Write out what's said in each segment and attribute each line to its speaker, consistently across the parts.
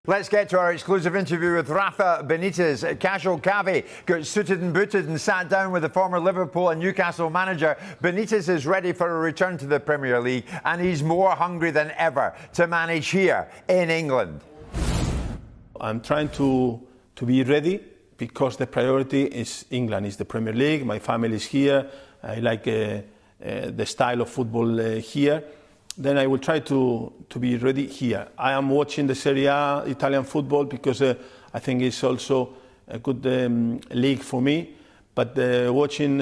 Speaker 1: Let's get to our exclusive interview with Rafa Benitez. Casual Cavi got suited and booted and sat down with the former Liverpool and Newcastle manager. Benitez is ready for a return to the Premier League, and he's more hungry than ever to manage here in England.
Speaker 2: I'm trying to be ready because the priority is England, is the Premier League. My family is here. I like the style of football here. Then I will try to be ready here. I am watching the Serie A Italian football because I think it's also a good league for me. But watching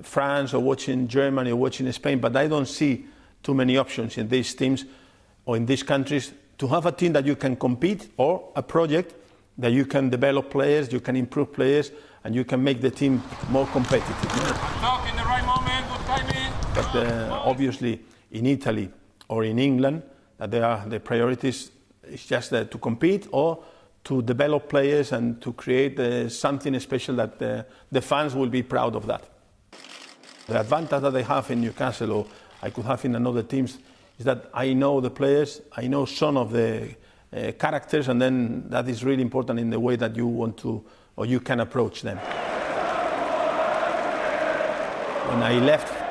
Speaker 2: France or watching Germany or watching Spain, but I don't see too many options in these teams or in these countries to have a team that you can compete or a project that you can develop players, you can improve players, and you can make the team more competitive.
Speaker 3: Talk in the right moment, good timing.
Speaker 2: But obviously in Italy or in England, the priorities is just to compete or to develop players and to create something special that the fans will be proud of that. The advantage that I have in Newcastle or I could have in another teams is that I know the players, I know some of the characters, and then that is really important in the way that you want to or you can approach them. When I left,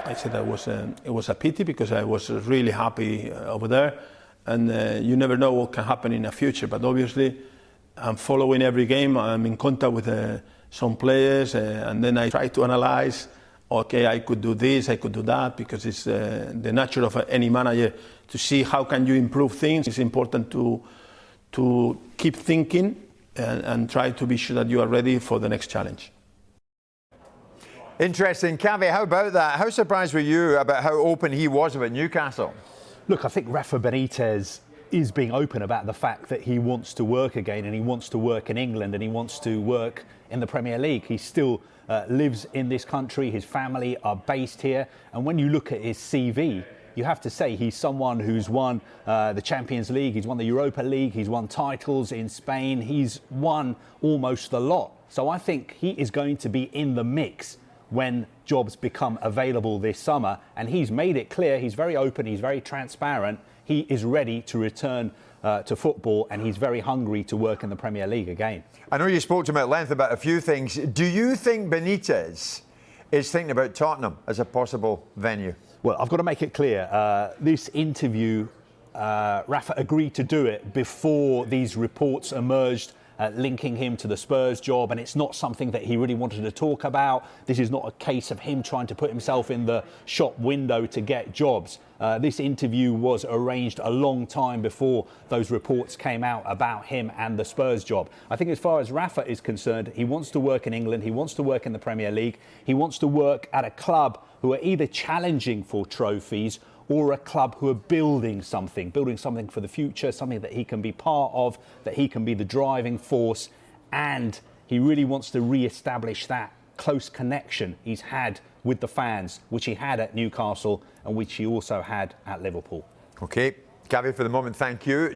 Speaker 2: I said it was a pity because I was really happy over there, and you never know what can happen in the future. But obviously, I'm following every game. I'm in contact with some players, and then I try to analyze. Okay, I could do this, I could do that, because it's the nature of any manager to see how can you improve things. It's important to keep thinking and try to be sure that you are ready for the next challenge.
Speaker 1: Interesting. Cavi, how about that? How surprised were you about how open he was about Newcastle?
Speaker 4: Look, I think Rafa Benitez is being open about the fact that he wants to work again, and he wants to work in England, and he wants to work in the Premier League. He still lives in this country. His family are based here. And when you look at his CV, you have to say he's someone who's won the Champions League, he's won the Europa League, he's won titles in Spain, he's won almost the lot. So I think he is going to be in the mix when jobs become available this summer, and he's made it clear, he's very open, he's very transparent, he is ready to return to football, and he's very hungry to work in the Premier League again.
Speaker 1: I know you spoke to him at length about a few things. Do you think Benitez is thinking about Tottenham as a possible venue?
Speaker 4: Well, I've got to make it clear, this interview, Rafa agreed to do it before these reports emerged linking him to the Spurs job, and it's not something that he really wanted to talk about. This is not a case of him trying to put himself in the shop window to get jobs. This interview was arranged a long time before those reports came out about him and the Spurs job. I think as far as Rafa is concerned, he wants to work in England, he wants to work in the Premier League, he wants to work at a club who are either challenging for trophies or a club who are building something for the future, something that he can be part of, that he can be the driving force, and he really wants to re-establish that close connection he's had with the fans, which he had at Newcastle and which he also had at Liverpool.
Speaker 1: OK, Cavi, for the moment, thank you.